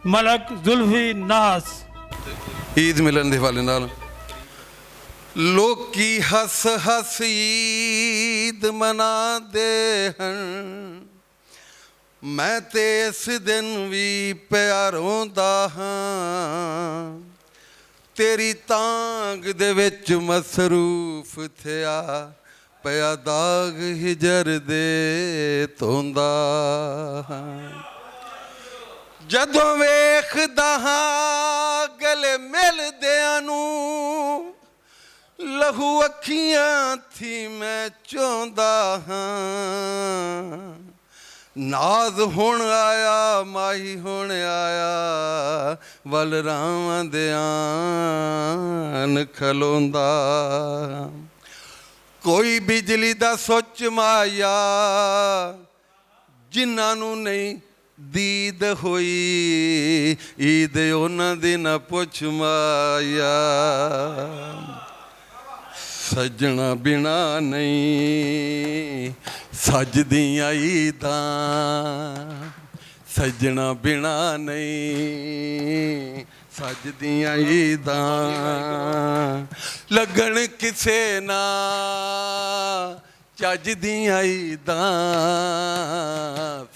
ਮਲਕ ਜ਼ੁਲਫੀ ਨਾਸ। ਈਦ ਮਿਲਣ ਦੇ ਹਵਾਲੇ ਨਾਲ ਲੋਕੀ ਹੱਸ ਹੱਸ ਈਦ ਮਨਾਉਂਦੇ ਹਨ, ਮੈਂ ਤੇ ਇਸ ਦਿਨ ਵੀ ਪਿਆ ਰੋਂਦਾ ਹਾਂ। ਤੇਰੀ ਤਾਂਗ ਦੇ ਵਿੱਚ ਮਸਰੂਫ ਥਿਆ, ਪਿਆ ਦਾਗ ਹਿਜਰ ਦੇ ਧੋਂਦਾ ਹਾਂ। ਜਦੋਂ ਵੇਖਦਾ ਹਾਂ ਗਲੇ ਮਿਲਦਿਆਂ ਨੂੰ, ਲਹੂ ਅੱਖੀਆਂ ਥੀ ਮੈਂ ਚਾਹੁੰਦਾ ਹਾਂ। ਨਾਜ਼ ਹੁਣ ਆਇਆ ਮਾਹੀ ਹੁਣ ਆਇਆ, ਵੱਲ ਰਾਵਾਂ ਦੇ ਆਨ ਖਲੋਂਦਾ। ਕੋਈ ਬਿਜਲੀ ਦਾ ਸੁੱਚ ਮਾਇਆ, ਜਿਨ੍ਹਾਂ ਨੂੰ ਨਹੀਂ ਦੀਦ ਹੋਈ, ਈਦ ਉਹਨਾਂ ਦੀ ਨਾ ਪੁੱਛ ਮਾਇਆ। ਸੱਜਣਾ ਬਿਨਾ ਨਹੀਂ ਸੱਜਦੀਆਂ ਈਦਾਂ, ਸੱਜਣਾ ਬਿਨਾ ਨਹੀਂ ਸੱਜਦੀਆਂ ਈਦਾਂ। ਲੱਗਣ ਕਿਸੇ ਨਾ ਚੱਜ ਦੀਆਂ ਈਦਾਂ,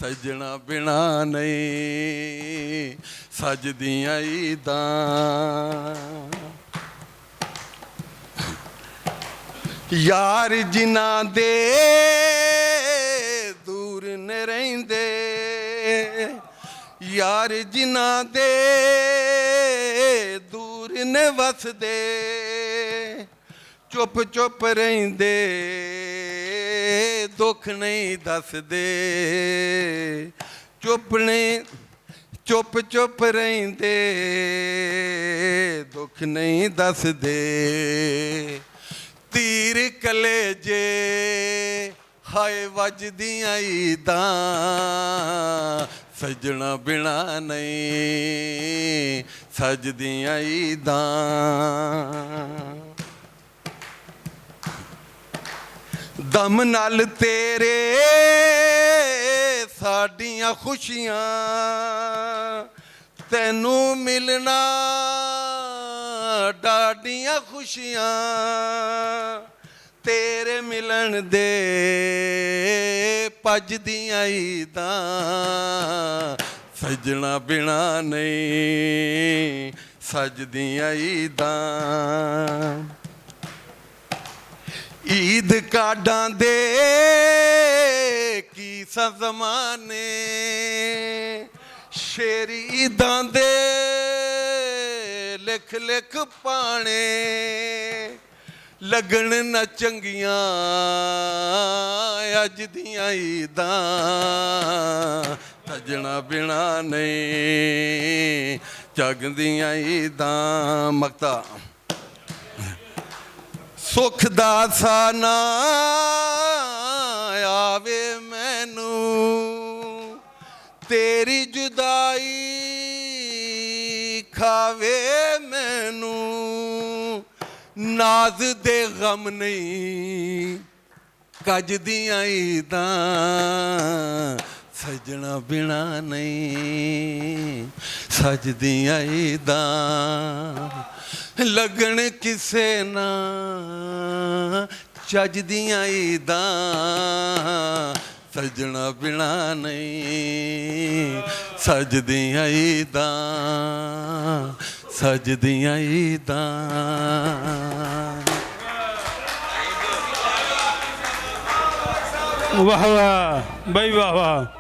ਸੱਜਣਾ ਬਿਨਾ ਨਹੀਂ ਸੱਜਦੀਆਂ ਈਦਾਂ। ਯਾਰ ਜਿਨ੍ਹਾਂ ਦੇ ਦੂਰ ਨੇ ਰਹਿੰਦੇ, ਯਾਰ ਜਿਨ੍ਹਾਂ ਦੇ ਦੂਰ ਨੇ ਵਸਦੇ, ਚੁੱਪ ਚੁੱਪ ਰਹਿੰਦੇ ਦੁੱਖ ਨਹੀਂ ਦੱਸਦੇ। ਚੁੱਪ ਚੁੱਪ ਰਹਿੰਦੇ ਦੁੱਖ ਨਹੀਂ ਦੱਸਦੇ। ਤੀਰ ਕਲੇਜੇ ਹਾਏ ਵੱਜਦੀਆਂ ਈਦਾਂ, ਸੱਜਣਾ ਬਿਨਾ ਨਹੀਂ ਸੱਜਦੀਆਂ ਈਦਾਂ। ਦਮ ਨਾਲ ਤੇਰੇ ਸਾਡੀਆਂ ਖੁਸ਼ੀਆਂ, ਤੈਨੂੰ ਮਿਲਣਾ ਡਾਡੀਆਂ ਖੁਸ਼ੀਆਂ। ਤੇਰੇ ਮਿਲਣ ਦੇ ਭੱਜਦੀਆਂ ਈਦਾਂ, ਸੱਜਣਾ ਬਿਨਾ ਨਹੀਂ ਸੱਜਦੀਆਂ ਈਦਾਂ। ਈਦ ਕਾਢਾਂ ਦੇ ਕੀ ਜ਼ਮਾਨੇ, ਸ਼ੇਰ ਈਦਾਂ ਦੇ ਲਿਖ ਲਿਖ ਪਾਣੇ। ਲੱਗਣ ਨਾ ਚੰਗੀਆਂ ਅੱਜ ਦੀਆਂ ਈਦਾਂ, ਸੱਜਣਾ ਬਿਨਾ ਨਹੀਂ ਜਗਦੀਆਂ ਈਦਾਂ। ਮਕਤਾ ਸੁੱਖ ਦਾ ਸਾਨਾ ਆਵੇ ਮੈਨੂੰ, ਤੇਰੀ ਜੁਦਾਈ ਖਾਵੇ ਮੈਨੂੰ। ਨਾਜ਼ ਦੇ ਗਮ ਨਹੀਂ ਕੱਜਦੀਆਂ ਈਦਾਂ, ਸੱਜਣਾ ਬਿਨਾ ਨਹੀਂ ਸੱਜਦੀਆਂ ਈਦਾਂ। ਲੱਗਣ ਕਿਸੇ ਨਾ ਚੱਜਦੀਆਂ ਈਦਾਂ, ਸੱਜਣਾ ਬਿਨਾ ਨਹੀਂ ਸੱਜਦੀਆਂ ਈਦਾਂ, ਸੱਜਦੀਆਂ ਈਦਾਂ। ਵਾਹ ਵਾਹ ਬਈ ਵਾਹ ਵਾਹ।